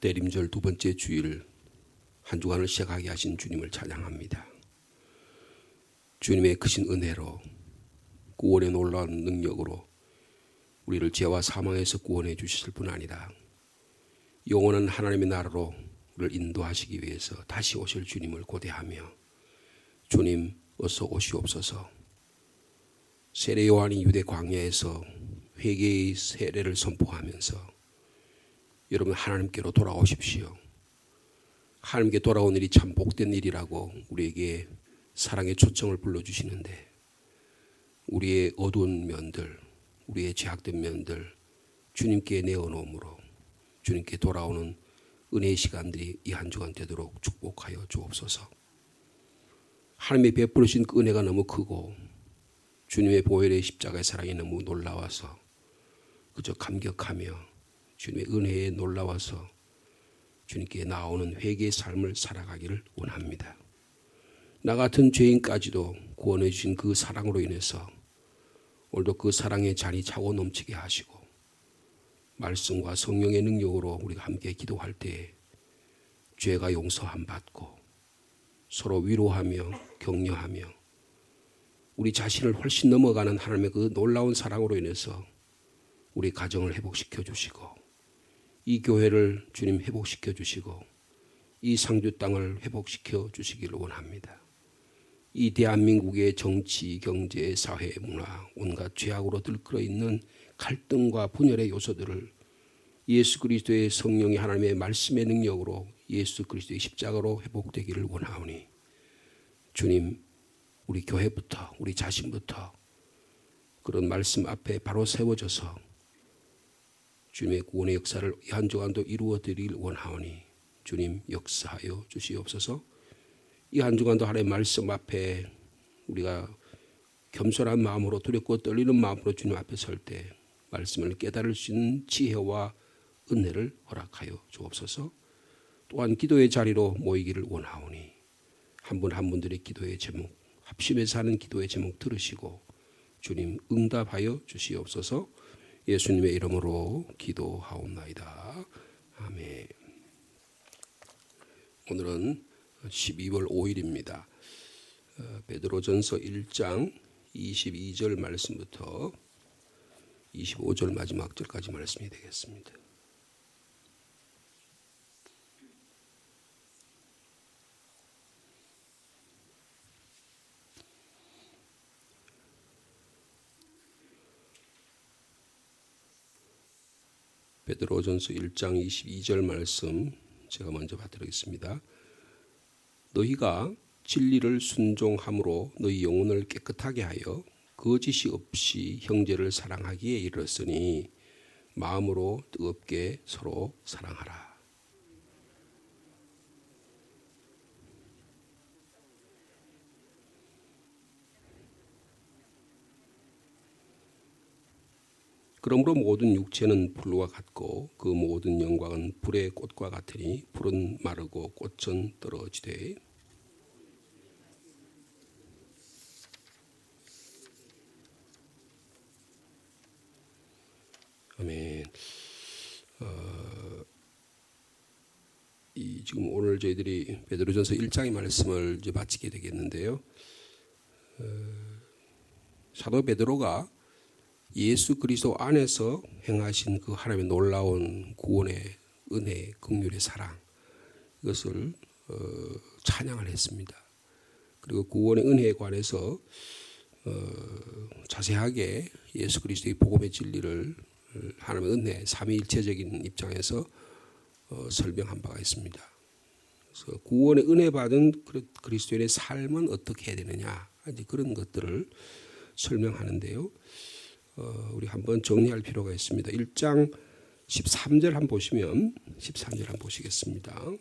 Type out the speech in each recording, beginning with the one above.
대림절 두 번째 주일 한 주간을 시작하게 하신 주님을 찬양합니다. 주님의 크신 은혜로 구원의 놀라운 능력으로 우리를 죄와 사망에서 구원해 주실 뿐 아니라 영원한 하나님의 나라로 우리를 인도하시기 위해서 다시 오실 주님을 고대하며 주님 어서 오시옵소서. 세례 요한이 유대 광야에서 회개의 세례를 선포하면서 여러분 하나님께로 돌아오십시오. 하나님께 돌아온 일이 참 복된 일이라고 우리에게 사랑의 초청을 불러주시는데 우리의 어두운 면들, 우리의 죄악된 면들 주님께 내어놓음으로 주님께 돌아오는 은혜의 시간들이 이 한 주간 되도록 축복하여 주옵소서. 하나님의 베푸르신 그 은혜가 너무 크고 주님의 보혈의 십자가의 사랑이 너무 놀라워서 그저 감격하며 주님의 은혜에 놀라워서 주님께 나오는 회개의 삶을 살아가기를 원합니다. 나 같은 죄인까지도 구원해 주신 그 사랑으로 인해서 오늘도 그 사랑의 잔이 차고 넘치게 하시고 말씀과 성령의 능력으로 우리가 함께 기도할 때에 죄가 용서함 받고 서로 위로하며 격려하며 우리 자신을 훨씬 넘어가는 하나님의 그 놀라운 사랑으로 인해서 우리 가정을 회복시켜 주시고 이 교회를 주님 회복시켜 주시고 이 상주 땅을 회복시켜 주시기를 원합니다. 이 대한민국의 정치, 경제, 사회, 문화 온갖 죄악으로 들끓어 있는 갈등과 분열의 요소들을 예수 그리스도의 성령이 하나님의 말씀의 능력으로 예수 그리스도의 십자가로 회복되기를 원하오니 주님 우리 교회부터 우리 자신부터 그런 말씀 앞에 바로 세워져서 주님의 구원의 역사를 한 주간도 이루어 드리길 원하오니 주님 역사하여 주시옵소서. 이 한 주간도 하나님의 말씀 앞에 우리가 겸손한 마음으로 두렵고 떨리는 마음으로 주님 앞에 설 때 말씀을 깨달을 수 있는 지혜와 은혜를 허락하여 주옵소서. 또한 기도의 자리로 모이기를 원하오니 한 분 한 분들의 기도의 제목 합심해서 하는 기도의 제목 들으시고 주님 응답하여 주시옵소서. 예수님의 이름으로 기도하옵나이다. 아멘. 오늘은 12월 5일입니다. 베드로전서 1장 22절 말씀부터 25절 마지막 절까지 말씀이 되겠습니다. 베드로전서 1장 22절 말씀 제가 먼저 받들겠습니다. 너희가 진리를 순종함으로 너희 영혼을 깨끗하게 하여 거짓이 없이 형제를 사랑하기에 이르렀으니 마음으로 뜨겁게 서로 사랑하라. 그러므로 모든 육체는 불과 같고 그 모든 영광은 불의 꽃과 같으니 불은 마르고 꽃은 떨어지되 아멘. 지금 오늘 저희들이 베드로전서 1장의 말씀을 이제 마치게 되겠는데요. 사도 베드로가 예수 그리스도 안에서 행하신 그 하나님의 놀라운 구원의 은혜, 긍휼의 사랑 이것을 찬양을 했습니다. 그리고 구원의 은혜에 관해서 자세하게 예수 그리스도의 복음의 진리를 하나님의 은혜, 삼위일체적인 입장에서 설명한 바가 있습니다. 그래서 구원의 은혜 받은 그리스도인의 삶은 어떻게 해야 되느냐 이제 그런 것들을 설명하는데요. 우리 한번 정리할 필요가 있습니다. 1장 13절 한번 보시면 13절 한번 보시겠습니다.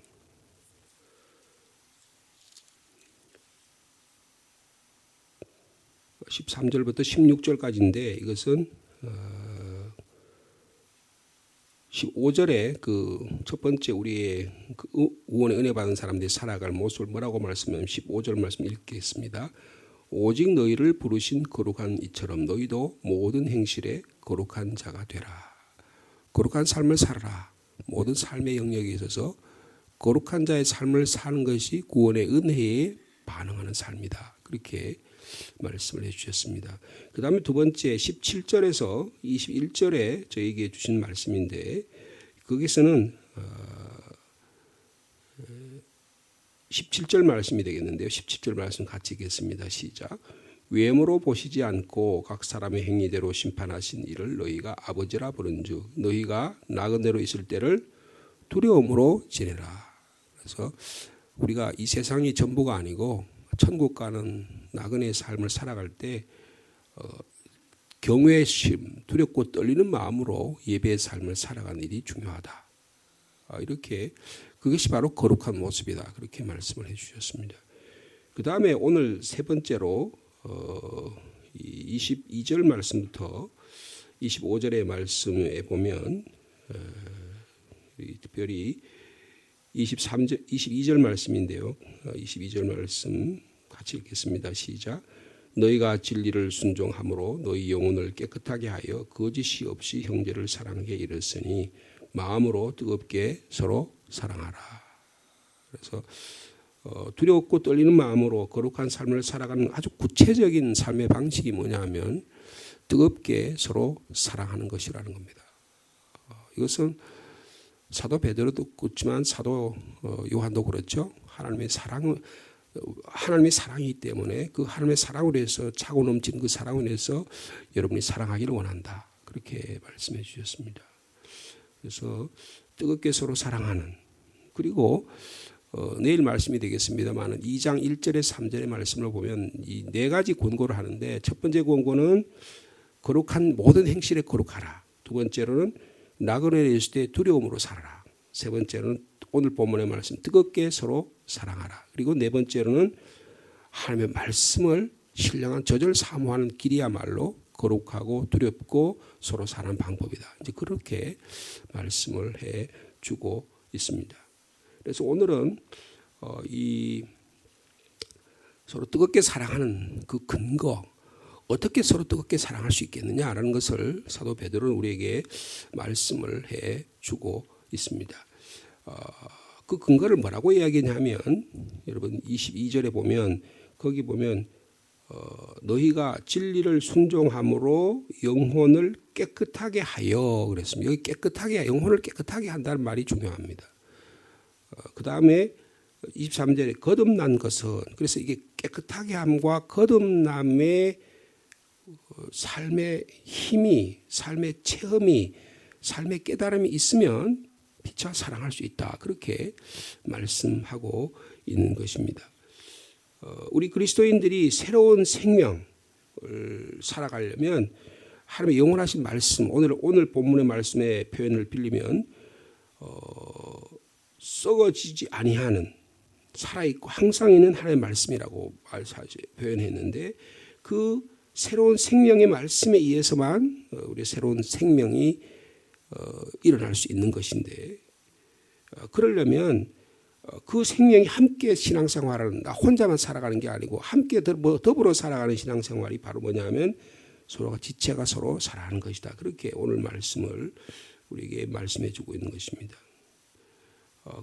13절부터 16절까지인데 이것은 15절에 그 첫 번째 우리의 그 구원의 은혜 받은 사람들이 살아갈 모습을 뭐라고 말씀하면 15절 말씀 읽겠습니다. 오직 너희를 부르신 거룩한 이처럼 너희도 모든 행실에 거룩한 자가 되라. 거룩한 삶을 살아라. 모든 삶의 영역에 있어서 거룩한 자의 삶을 사는 것이 구원의 은혜에 반응하는 삶이다. 그렇게 말씀을 해주셨습니다. 그 다음에 두 번째 17절에서 21절에 저에게 주신 말씀인데 거기서는 17절 말씀이 되겠는데요. 17절 말씀 같이 읽겠습니다. 시작. 외모로 보시지 않고 각 사람의 행위대로 심판하신 이를 너희가 아버지라 부른즉 너희가 나그네로 있을 때를 두려움으로 지내라. 그래서 우리가 이 세상이 전부가 아니고 천국 가는 나그네의 삶을 살아갈 때 경외심, 두렵고 떨리는 마음으로 예배의 삶을 살아가는 일이 중요하다. 이렇게 그것이 바로 거룩한 모습이다. 그렇게 말씀을 해주셨습니다. 그 다음에 오늘 세 번째로 22절 말씀부터 25절의 말씀에 보면 특별히 22절 말씀인데요. 22절 말씀 같이 읽겠습니다. 시작. 너희가 진리를 순종함으로 너희 영혼을 깨끗하게 하여 거짓이 없이 형제를 사랑하게 이르으니 마음으로 뜨겁게 서로 사랑하라. 그래서 두렵고 떨리는 마음으로 거룩한 삶을 살아가는 아주 구체적인 삶의 방식이 뭐냐면 뜨겁게 서로 사랑하는 것이라는 겁니다. 이것은 사도 베드로도 그렇지만 사도 요한도 그렇죠. 하나님의 사랑이기 때문에 그 하나님의 사랑으로 해서 차고 넘치는 그 사랑으로 해서 여러분이 사랑하기를 원한다. 그렇게 말씀해 주셨습니다. 그래서 뜨겁게 서로 사랑하는 그리고 내일 말씀이 되겠습니다만 2장 1절에 3절의 말씀을 보면 이 네 가지 권고를 하는데 첫 번째 권고는 거룩한 모든 행실에 거룩하라. 두 번째로는 나그네에 있을 때 두려움으로 살아라. 세 번째로는 오늘 본문의 말씀 뜨겁게 서로 사랑하라. 그리고 네 번째로는 하나님의 말씀을 신령한 저절 사모하는 길이야말로 거룩하고 두렵고 서로 사는 방법이다. 이제 그렇게 말씀을 해 주고 있습니다. 그래서 오늘은 이 서로 뜨겁게 사랑하는 그 근거, 어떻게 서로 뜨겁게 사랑할 수 있겠느냐라는 것을 사도 베드로는 우리에게 말씀을 해 주고 있습니다. 그 근거를 뭐라고 이야기하냐면 여러분 22절에 보면 거기 보면 너희가 진리를 순종함으로 영혼을 깨끗하게 하여 그랬습니다. 여기 깨끗하게 영혼을 깨끗하게 한다는 말이 중요합니다. 그 다음에 23절에 거듭난 것은 그래서 이게 깨끗하게 함과 거듭남의 삶의 힘이 삶의 체험이 삶의 깨달음이 있으면 피차 사랑할 수 있다. 그렇게 말씀하고 있는 것입니다. 우리 그리스도인들이 새로운 생명을 살아가려면 하나님의 영원하신 말씀 오늘 본문의 말씀의 표현을 빌리면 썩어지지 아니하는 살아있고 항상 있는 하나님의 말씀이라고 표현했는데 그 새로운 생명의 말씀에 의해서만 우리의 새로운 생명이 일어날 수 있는 것인데 그러려면 그 생명이 함께 신앙생활을 나 혼자만 살아가는 게 아니고 함께 더불어 살아가는 신앙생활이 바로 뭐냐면 서로가 지체가 서로 살아가는 것이다. 그렇게 오늘 말씀을 우리에게 말씀해 주고 있는 것입니다.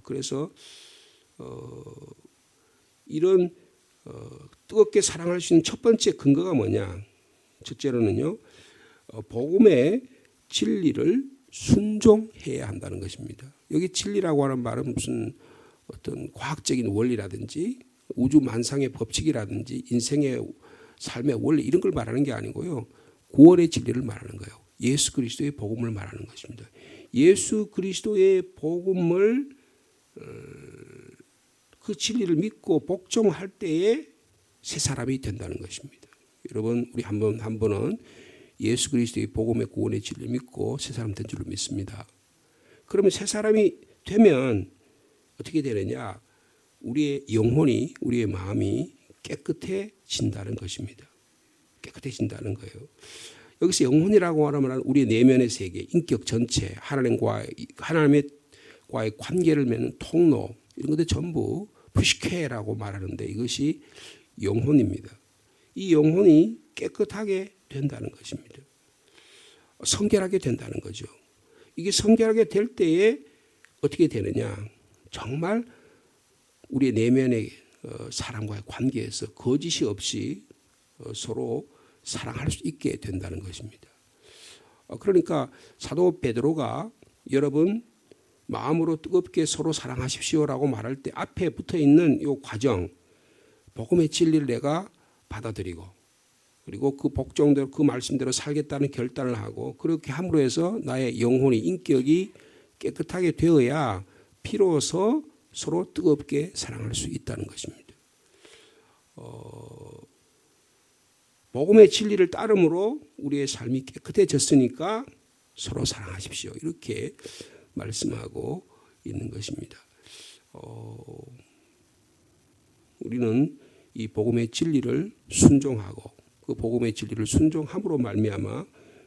그래서 이런 뜨겁게 사랑할 수 있는 첫 번째 근거가 뭐냐? 첫째로는요, 복음의 진리를 순종해야 한다는 것입니다. 여기 진리라고 하는 말은 무슨 어떤 과학적인 원리라든지 우주 만상의 법칙이라든지 인생의 삶의 원리 이런 걸 말하는 게 아니고요. 구원의 진리를 말하는 거예요. 예수 그리스도의 복음을 말하는 것입니다. 예수 그리스도의 복음을 그 진리를 믿고 복종할 때에 새 사람이 된다는 것입니다. 여러분 우리 한 번은 예수 그리스도의 복음의 구원의 진리를 믿고 새 사람 된 줄로 믿습니다. 그러면 새 사람이 되면 어떻게 되느냐? 우리의 영혼이 우리의 마음이 깨끗해진다는 것입니다. 깨끗해진다는 거예요. 여기서 영혼이라고 하면 우리의 내면의 세계, 인격 전체, 하나님과의 관계를 맺는 통로 이런 것들 전부 푸시케라고 말하는데 이것이 영혼입니다. 이 영혼이 깨끗하게 된다는 것입니다. 성결하게 된다는 거죠. 이게 성결하게 될 때에 어떻게 되느냐? 정말 우리의 내면의 사람과의 관계에서 거짓이 없이 서로 사랑할 수 있게 된다는 것입니다. 그러니까 사도 베드로가 여러분 마음으로 뜨겁게 서로 사랑하십시오라고 말할 때 앞에 붙어 있는 이 과정, 복음의 진리를 내가 받아들이고 그리고 그 복종대로 그 말씀대로 살겠다는 결단을 하고 그렇게 함으로 해서 나의 영혼의 인격이 깨끗하게 되어야 비로소 서로 뜨겁게 사랑할 수 있다는 것입니다. 복음의 진리를 따름으로 우리의 삶이 깨끗해졌으니까 서로 사랑하십시오. 이렇게 말씀하고 있는 것입니다. 우리는 이 복음의 진리를 순종하고 그 복음의 진리를 순종함으로 말미암아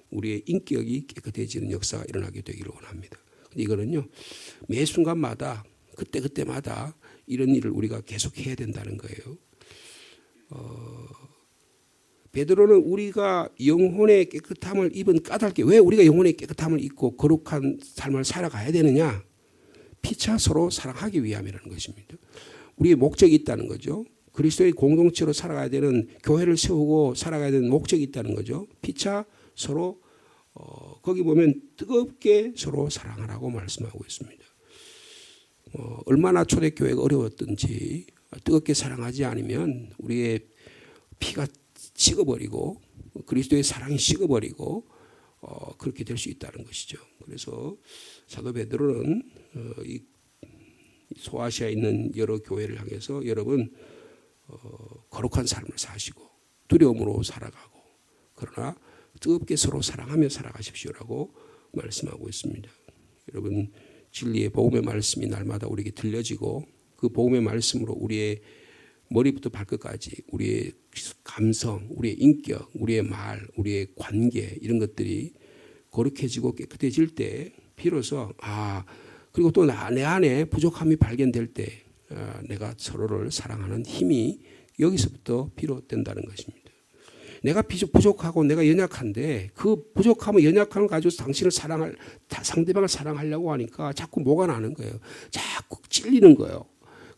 우리의 인격이 깨끗해지는 역사가 일어나게 되기를 원합니다. 근데 이거는요 매 순간마다 그때마다 이런 일을 우리가 계속해야 된다는 거예요. 베드로는 우리가 영혼의 깨끗함을 입은 까닭에 왜 우리가 영혼의 깨끗함을 입고 거룩한 삶을 살아가야 되느냐? 피차 서로 사랑하기 위함이라는 것입니다. 우리의 목적이 있다는 거죠. 그리스도의 공동체로 살아가야 되는 교회를 세우고 살아가야 되는 목적이 있다는 거죠. 피차 서로 거기 보면 뜨겁게 서로 사랑하라고 말씀하고 있습니다. 얼마나 초대교회가 어려웠든지 뜨겁게 사랑하지 않으면 우리의 피가 식어버리고 그리스도의 사랑이 식어버리고 그렇게 될 수 있다는 것이죠. 그래서 사도 베드로는 이 소아시아에 있는 여러 교회를 향해서 여러분 거룩한 삶을 사시고 두려움으로 살아가고 그러나 뜨겁게 서로 사랑하며 살아가십시오라고 말씀하고 있습니다. 여러분 진리의 복음의 말씀이 날마다 우리에게 들려지고 그 복음의 말씀으로 우리의 머리부터 발끝까지 우리의 감성, 우리의 인격, 우리의 말, 우리의 관계 이런 것들이 거룩해지고 깨끗해질 때 비로소 그리고 또 내 안에 부족함이 발견될 때 내가 서로를 사랑하는 힘이 여기서부터 비롯된다는 것입니다. 내가 부족하고 내가 연약한데 그 부족함과 연약함을 가지고 상대방을 사랑하려고 하니까 자꾸 뭐가 나는 거예요. 자꾸 찔리는 거예요.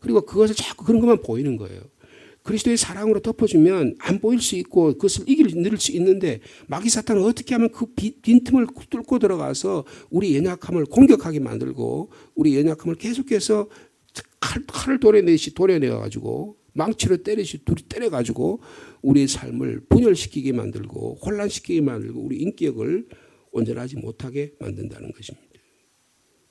그리고 그것을 자꾸 그런 것만 보이는 거예요. 그리스도의 사랑으로 덮어주면 안 보일 수 있고 그것을 이길 수 있는데 마귀 사탄은 어떻게 하면 그 빈틈을 뚫고 들어가서 우리 연약함을 공격하게 만들고 우리 연약함을 계속해서 칼을 도려내가지고 망치로 때려가지고 우리의 삶을 분열시키게 만들고 혼란시키게 만들고 우리 인격을 온전하지 못하게 만든다는 것입니다.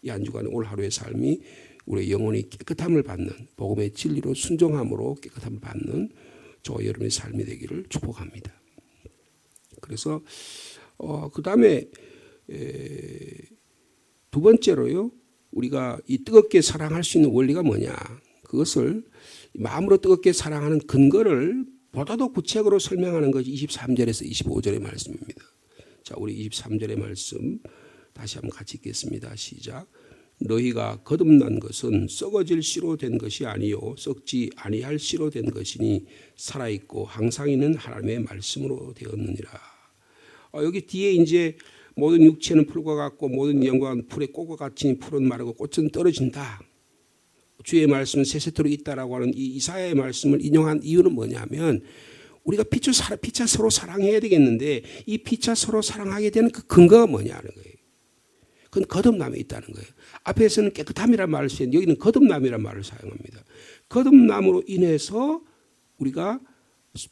이 한 주간 오늘 하루의 삶이 우리의 영혼이 깨끗함을 받는 복음의 진리로 순종함으로 깨끗함을 받는 저와 여러분의 삶이 되기를 축복합니다. 그래서 그 다음에 두 번째로요. 우리가 이 뜨겁게 사랑할 수 있는 원리가 뭐냐. 그것을 마음으로 뜨겁게 사랑하는 근거를 보다도 구체적으로 설명하는 것이 23절에서 25절의 말씀입니다. 자, 우리 23절의 말씀 다시 한번 같이 읽겠습니다. 시작. 너희가 거듭난 것은 썩어질 씨로 된 것이 아니요 썩지 아니할 씨로 된 것이니 살아있고 항상 있는 하나님의 말씀으로 되었느니라. 여기 뒤에 이제 모든 육체는 풀과 같고 모든 영광은 풀의 꽃과 같으니 풀은 마르고 꽃은 떨어진다. 주의 말씀은 세세토록 있다라고 하는 이 이사야의 말씀을 인용한 이유는 뭐냐면 우리가 피차 서로 사랑해야 되겠는데 이 피차 서로 사랑하게 되는 그 근거가 뭐냐는 거예요. 그건 거듭남에 있다는 거예요. 앞에서는 깨끗함이라는 말을 쓰는데 여기는 거듭남이라는 말을 사용합니다. 거듭남으로 인해서 우리가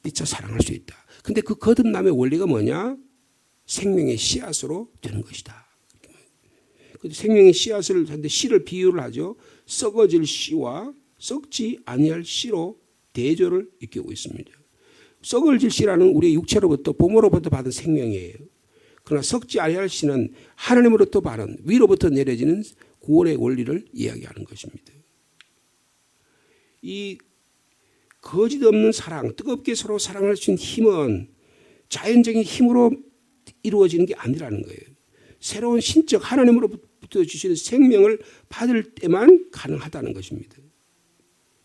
피차 사랑할 수 있다. 근데 그 거듭남의 원리가 뭐냐? 생명의 씨앗으로 되는 것이다. 생명의 씨앗을 하는데 씨를 비유를 하죠. 썩어질 씨와 썩지 아니할 씨로 대조를 일깨우고 있습니다. 썩어질 씨라는 우리의 육체로부터 부모로부터 받은 생명이에요. 그러나 썩지 아니할 씨는 하나님으로부터 받은 위로부터 내려지는 구원의 원리를 이야기하는 것입니다. 이 거짓 없는 사랑, 뜨겁게 서로 사랑할 수 있는 힘은 자연적인 힘으로 이루어지는 게 아니라는 거예요. 새로운 신적 하나님으로부터 주시는 생명을 받을 때만 가능하다는 것입니다.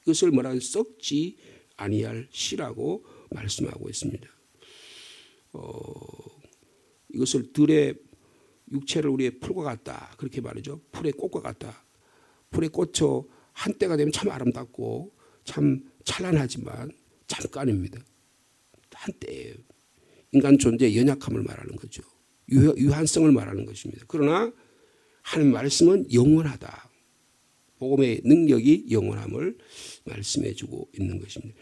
이것을 뭐라고 썩지 아니할 씨라고 말씀하고 있습니다. 이것을 들의 육체를 우리의 풀과 같다 그렇게 말이죠. 풀의 꽃과 같다. 불에 꽂혀 한때가 되면 참 아름답고 참 찬란하지만 잠깐입니다. 한때예요. 인간 존재의 연약함을 말하는 거죠. 유한성을 말하는 것입니다. 그러나 하나님 말씀은 영원하다. 복음의 능력이 영원함을 말씀해 주고 있는 것입니다.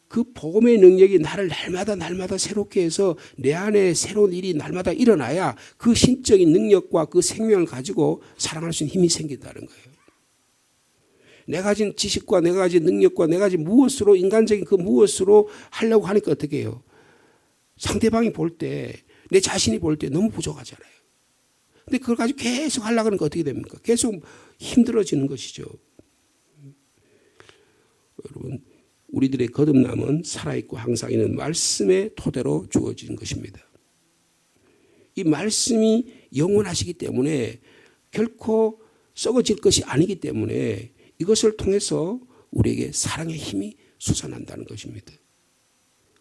그 복음의 능력이 나를 날마다 새롭게 해서 내 안에 새로운 일이 날마다 일어나야 그 신적인 능력과 그 생명을 가지고 살아갈 수 있는 힘이 생긴다는 거예요. 내가 가진 지식과 내가 가진 능력과 내가 가진 무엇으로 인간적인 그 무엇으로 하려고 하니까 어떻게 해요? 상대방이 볼 때 내 자신이 볼 때 너무 부족하잖아요. 근데 그걸 가지고 계속 하려고 하니까 어떻게 됩니까? 계속 힘들어지는 것이죠. 여러분, 우리들의 거듭남은 살아있고 항상 있는 말씀의 토대로 주어진 것입니다. 이 말씀이 영원하시기 때문에 결코 썩어질 것이 아니기 때문에 이것을 통해서 우리에게 사랑의 힘이 솟아난다는 것입니다.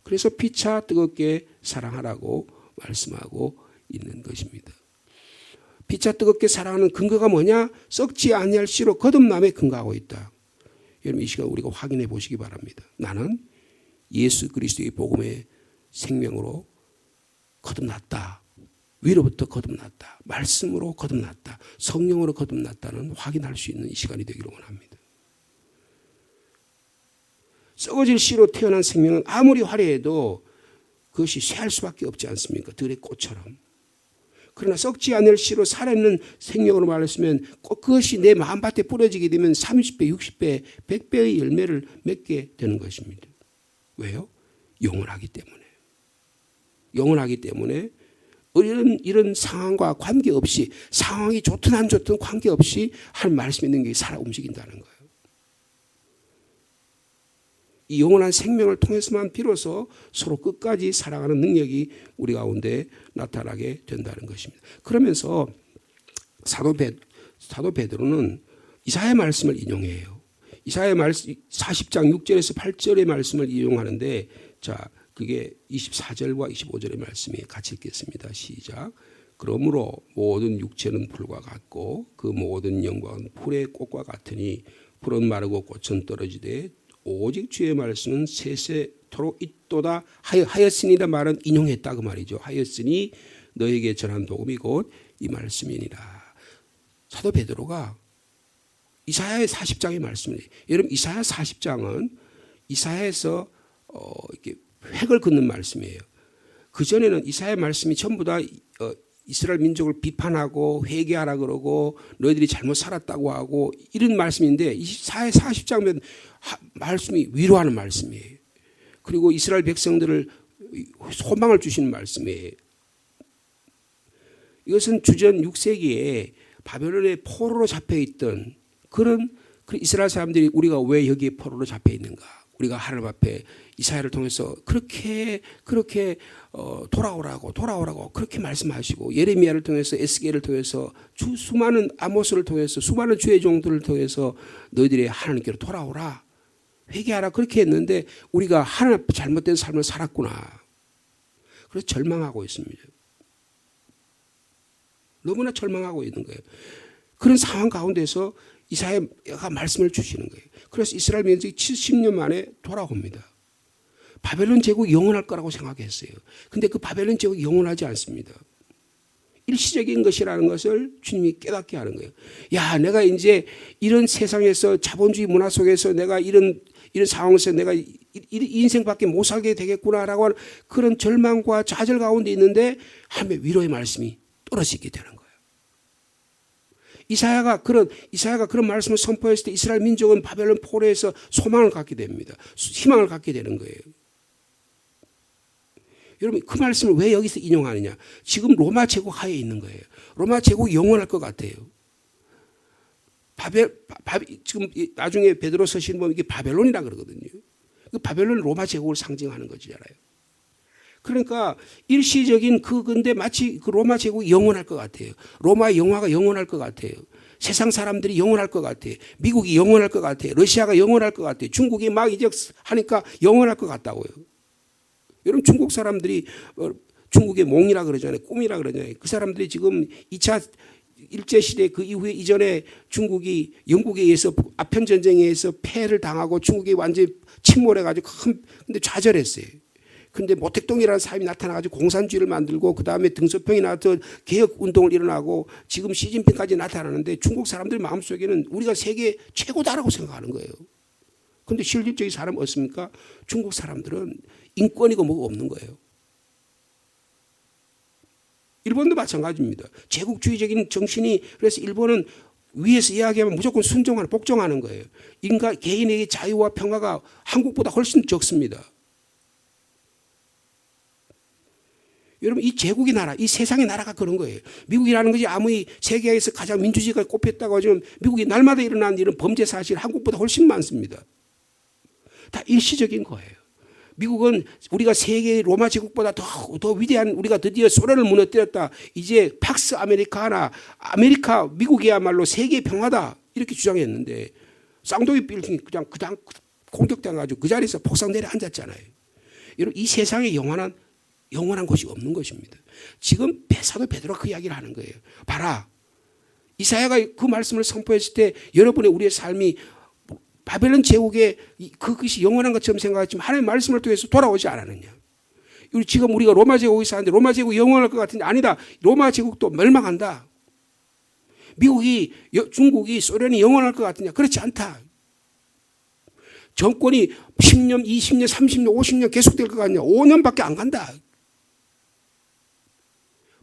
그래서 피차 뜨겁게 사랑하라고 말씀하고 있는 것입니다. 피차 뜨겁게 사랑하는 근거가 뭐냐? 썩지 아니할 씨로 거듭남에 근거하고 있다. 여러분 이 시간 우리가 확인해 보시기 바랍니다. 나는 예수 그리스도의 복음의 생명으로 거듭났다. 위로부터 거듭났다. 말씀으로 거듭났다. 성령으로 거듭났다는 확인할 수 있는 이 시간이 되기를 원합니다. 썩어질 씨로 태어난 생명은 아무리 화려해도 그것이 쇠할 수밖에 없지 않습니까? 들의 꽃처럼. 그러나 썩지 않을 씨로 살아있는 생명으로 말했으면 꼭 그것이 내 마음밭에 뿌려지게 되면 30배, 60배, 100배의 열매를 맺게 되는 것입니다. 왜요? 영원하기 때문에. 영원하기 때문에 이런 상황과 관계없이 상황이 좋든 안 좋든 관계없이 하나님 말씀의 능력이 살아 움직인다는 거예요. 이 영원한 생명을 통해서만 비로소 서로 끝까지 살아가는 능력이 우리 가운데 나타나게 된다는 것입니다. 그러면서 사도 베드로는 이사야 말씀을 인용해요. 이사야 말씀 40장 6절에서 8절의 말씀을 인용하는데 자, 그게 24절과 25절의 말씀이 같이 읽겠습니다. 시작. 그러므로 모든 육체는 풀과 같고 그 모든 영광은 풀의 꽃과 같으니 풀은 마르고 꽃은 떨어지되 오직 주의 말씀은 세세토록 있도다 하였으니라 말은 인용했다 그 말이죠. 하였으니 너에게 전한 복음이 곧 이 말씀이니라. 사도 베드로가 이사야의 40장의 말씀을 여러분 이사야 40장은 이사야에서 이렇게 획을 긋는 말씀이에요. 그전에는 이사야 말씀이 전부 다 이스라엘 민족을 비판하고 회개하라 그러고 너희들이 잘못 살았다고 하고 이런 말씀인데 이사야 40장면 말씀이 위로하는 말씀이에요. 그리고 이스라엘 백성들을 소망을 주시는 말씀이에요. 이것은 주전 6세기에 바벨론의 포로로 잡혀있던 그런 이스라엘 사람들이 우리가 왜 여기에 포로로 잡혀있는가. 우리가 하나님 앞에 이사야를 통해서 그렇게 돌아오라고 그렇게 말씀하시고 예레미야를 통해서 에스겔을 통해서 수많은 아모스를 통해서 수많은 주의 종들을 통해서 너희들이 하나님께로 돌아오라 회개하라 그렇게 했는데 우리가 하나님 앞에 잘못된 삶을 살았구나. 그래서 절망하고 있습니다. 너무나 절망하고 있는 거예요. 그런 상황 가운데서 이사야가 말씀을 주시는 거예요. 그래서 이스라엘 민족이 70년 만에 돌아옵니다. 바벨론 제국이 영원할 거라고 생각했어요. 근데 그 바벨론 제국이 영원하지 않습니다. 일시적인 것이라는 것을 주님이 깨닫게 하는 거예요. 야, 내가 이제 이런 세상에서 자본주의 문화 속에서 내가 이런 상황에서 내가 이 인생밖에 못 살게 되겠구나라고 하는 그런 절망과 좌절 가운데 있는데 하나님의 위로의 말씀이 떨어지게 되는 거예요. 이사야가 그런 말씀을 선포했을 때 이스라엘 민족은 바벨론 포로에서 소망을 갖게 됩니다. 희망을 갖게 되는 거예요. 여러분 그 말씀을 왜 여기서 인용하느냐. 지금 로마 제국 하에 있는 거예요. 로마 제국이 영원할 것 같아요. 지금 나중에 베드로 서신 보면 이게 바벨론이라 그러거든요. 그 바벨론은 로마 제국을 상징하는 거잖아요. 그러니까 일시적인 근데 마치 그 로마 제국이 영원할 것 같아요. 로마의 영화가 영원할 것 같아요. 세상 사람들이 영원할 것 같아요. 미국이 영원할 것 같아요. 러시아가 영원할 것 같아요. 중국이 막 이적하니까 영원할 것 같다고요. 여러분 중국 사람들이 중국의 몽이라 그러잖아요. 꿈이라 그러잖아요. 그 사람들이 지금 2차 일제시대 그 이후에 이전에 중국이 영국에 의해서 아편전쟁에 의해서 패를 당하고 중국이 완전히 침몰해가지고 근데 좌절했어요. 근데 모택동이라는 사람이 나타나가지고 공산주의를 만들고 그 다음에 등소평이 나와서 개혁운동을 일어나고 지금 시진핑까지 나타나는데 중국 사람들 마음속에는 우리가 세계 최고다라고 생각하는 거예요. 근데 실질적인 사람은 없습니까? 중국 사람들은 인권이고 뭐가 없는 거예요. 일본도 마찬가지입니다. 제국주의적인 정신이 그래서 일본은 위에서 이야기하면 무조건 순종하는 복종하는 거예요. 인간 개인에게 자유와 평화가 한국보다 훨씬 적습니다. 여러분 이 제국의 나라, 이 세상의 나라가 그런 거예요. 미국이라는 것이 아무리 세계에서 가장 민주주의가 꼽혔다고 하지만 미국이 날마다 일어나는 이런 범죄 사실 한국보다 훨씬 많습니다. 다 일시적인 거예요. 미국은 우리가 세계 로마 제국보다 더 위대한 우리가 드디어 소련을 무너뜨렸다. 이제 팍스 아메리카나 아메리카 미국이야말로 세계 평화다 이렇게 주장했는데 쌍둥이 빌딩이 그냥 공격당해가지고 그 자리에서 폭삭 내려앉았잖아요. 여러분 이 세상에 영원한 것이 없는 것입니다. 지금 사도 베드로가 그 이야기를 하는 거예요. 봐라. 이사야가 그 말씀을 선포했을 때 여러분의 우리의 삶이 바벨론 제국의 그것이 영원한 것처럼 생각했지만 하나님의 말씀을 통해서 돌아오지 않았느냐. 지금 우리가 로마 제국에 사는데 로마 제국이 영원할 것 같은데 아니다. 로마 제국도 멸망한다. 미국이 중국이 소련이 영원할 것 같느냐. 그렇지 않다. 정권이 10년, 20년, 30년, 50년 계속될 것 같냐. 5년밖에 안 간다.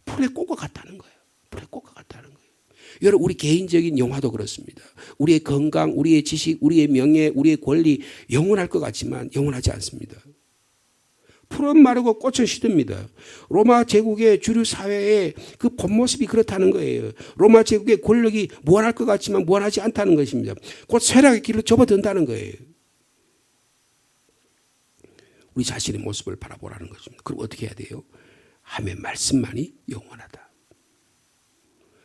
풀에 꽃과 같다는 거예요. 풀에 꽃과 같다는 거예요. 여러분 우리 개인적인 영화도 그렇습니다. 우리의 건강, 우리의 지식, 우리의 명예, 우리의 권리 영원할 것 같지만 영원하지 않습니다. 풀은 마르고 꽃은 시듭니다. 로마 제국의 주류 사회의 그 본 모습이 그렇다는 거예요. 로마 제국의 권력이 무한할 것 같지만 무한하지 않다는 것입니다. 곧 쇠락의 길로 접어든다는 거예요. 우리 자신의 모습을 바라보라는 것입니다. 그럼 어떻게 해야 돼요? 하나님의 말씀만이 영원하다.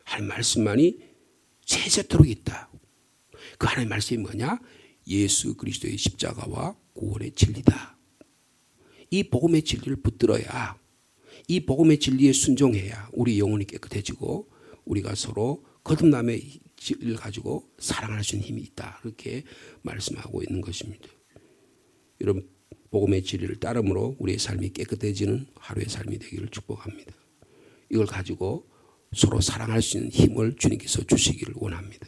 하나님의 말씀만이 세세토록 있다. 그 하나님의 말씀이 뭐냐? 예수 그리스도의 십자가와 구원의 진리다. 이 복음의 진리를 붙들어야 이 복음의 진리에 순종해야 우리 영혼이 깨끗해지고 우리가 서로 거듭남의 진리를 가지고 사랑할 수 있는 힘이 있다. 그렇게 말씀하고 있는 것입니다. 여러분 복음의 진리를 따름으로 우리의 삶이 깨끗해지는 하루의 삶이 되기를 축복합니다. 이걸 가지고 서로 사랑할 수 있는 힘을 주님께서 주시기를 원합니다.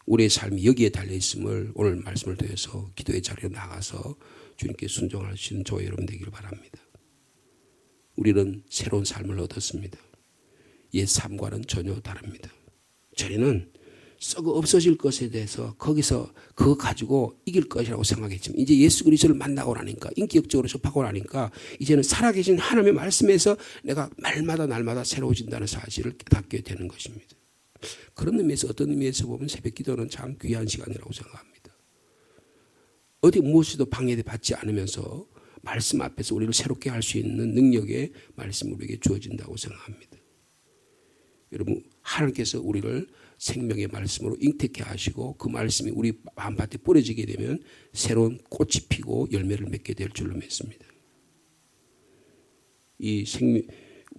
우리의 삶이 여기에 달려있음을 오늘 말씀을 통해서 기도의 자리에 나가서 주님께 순종할 수 있는 저와 여러분 되기를 바랍니다. 우리는 새로운 삶을 얻었습니다. 옛 삶과는 전혀 다릅니다. 저희는 썩어 없어질 것에 대해서 거기서 그거 가지고 이길 것이라고 생각했지만 이제 예수 그리스도를 만나고 나니까 인격적으로 접하고 나니까 이제는 살아계신 하나님의 말씀에서 내가 날마다 새로워진다는 사실을 깨닫게 되는 것입니다. 그런 의미에서 어떤 의미에서 보면 새벽 기도는 참 귀한 시간이라고 생각합니다. 어디 무엇에도 방해받지 않으면서 말씀 앞에서 우리를 새롭게 할 수 있는 능력의 말씀이 우리에게 주어진다고 생각합니다. 여러분 하나님께서 우리를 생명의 말씀으로 잉태케 하시고 그 말씀이 우리 마음밭에 뿌려지게 되면 새로운 꽃이 피고 열매를 맺게 될 줄로 믿습니다. 이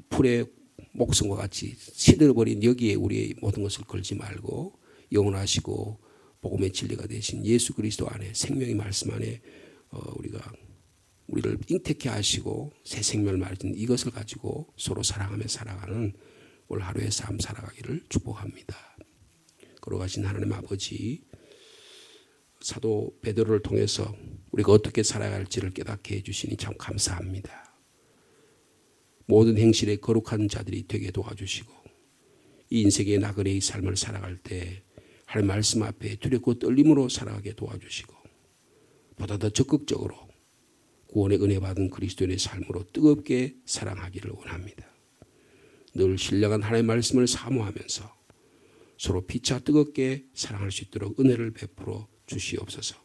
풀의 목성과 같이 시들어버린 여기에 우리의 모든 것을 걸지 말고 영원하시고 복음의 진리가 되신 예수 그리스도 안에 생명의 말씀 안에 우리를 잉태케 하시고 새 생명을 말해준 이것을 가지고 서로 사랑하며 살아가는 오늘 하루의 삶 살아가기를 축복합니다. 걸어가신 하나님 아버지 사도 베드로를 통해서 우리가 어떻게 살아야 할지를 깨닫게 해주시니 참 감사합니다. 모든 행실에 거룩한 자들이 되게 도와주시고 이 인생의 나그네의 삶을 살아갈 때 하나님 말씀 앞에 두렵고 떨림으로 살아가게 도와주시고 보다 더 적극적으로 구원의 은혜 받은 그리스도인의 삶으로 뜨겁게 사랑하기를 원합니다. 늘 신령한 하나님의 말씀을 사모하면서 서로 피차 뜨겁게 사랑할 수 있도록 은혜를 베풀어 주시옵소서.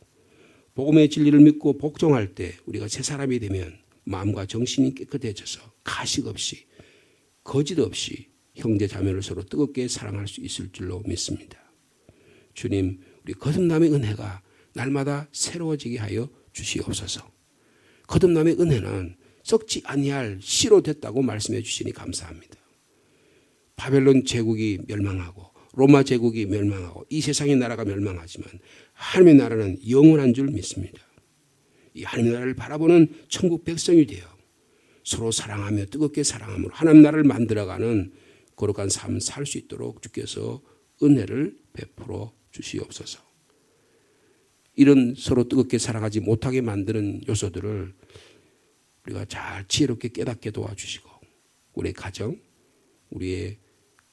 복음의 진리를 믿고 복종할 때 우리가 새 사람이 되면 마음과 정신이 깨끗해져서 가식 없이 거짓 없이 형제 자매를 서로 뜨겁게 사랑할 수 있을 줄로 믿습니다. 주님, 우리 거듭남의 은혜가 날마다 새로워지게 하여 주시옵소서. 거듭남의 은혜는 썩지 아니할 씨로 됐다고 말씀해 주시니 감사합니다. 바벨론 제국이 멸망하고 로마 제국이 멸망하고 이 세상의 나라가 멸망하지만 하나님의 나라는 영원한 줄 믿습니다. 이 하나님의 나라를 바라보는 천국 백성이 되어 서로 사랑하며 뜨겁게 사랑함으로 하나님 나라를 만들어가는 거룩한 삶을 살 수 있도록 주께서 은혜를 베풀어 주시옵소서. 이런 서로 뜨겁게 살아가지 못하게 만드는 요소들을 우리가 잘 지혜롭게 깨닫게 도와주시고 우리의 가정, 우리의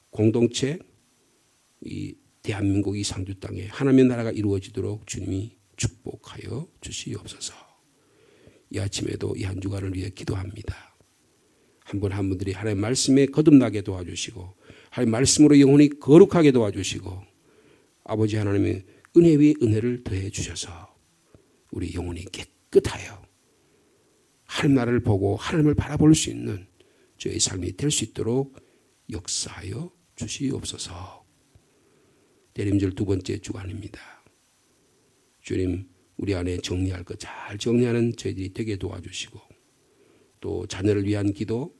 공동체, 이 대한민국 이 상주 땅에 하나님의 나라가 이루어지도록 주님이 축복하여 주시옵소서. 이 아침에도 이 한 주간을 위해 기도합니다. 한 분 한 분들이 하나님의 말씀에 거듭나게 도와주시고 하나님의 말씀으로 영혼이 거룩하게 도와주시고 아버지 하나님의 은혜 위에 은혜를 더해 주셔서 우리 영혼이 깨끗하여 하나님 나라를 보고 하나님을 바라볼 수 있는 저의 삶이 될 수 있도록 역사하여 주시옵소서. 대림절 두 번째 주간입니다. 주님 우리 안에 정리할 것 잘 정리하는 저희들이 되게 도와주시고 또 자녀를 위한 기도,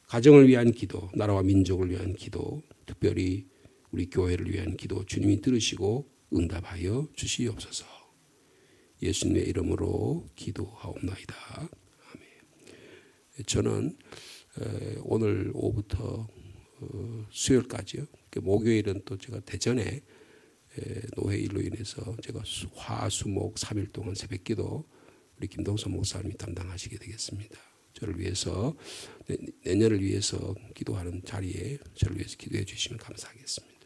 가정을 위한 기도, 나라와 민족을 위한 기도, 특별히 우리 교회를 위한 기도 주님이 들으시고 응답하여 주시옵소서. 예수님의 이름으로 기도하옵나이다. 아멘. 저는 오늘 오후부터 수요일까지요. 목요일은 또 제가 대전에 노회 일로 인해서 제가 화수목 3일 동안 새벽기도 우리 김동선 목사님이 담당하시게 되겠습니다. 저를 위해서 내년을 위해서 기도하는 자리에 저를 위해서 기도해 주시면 감사하겠습니다.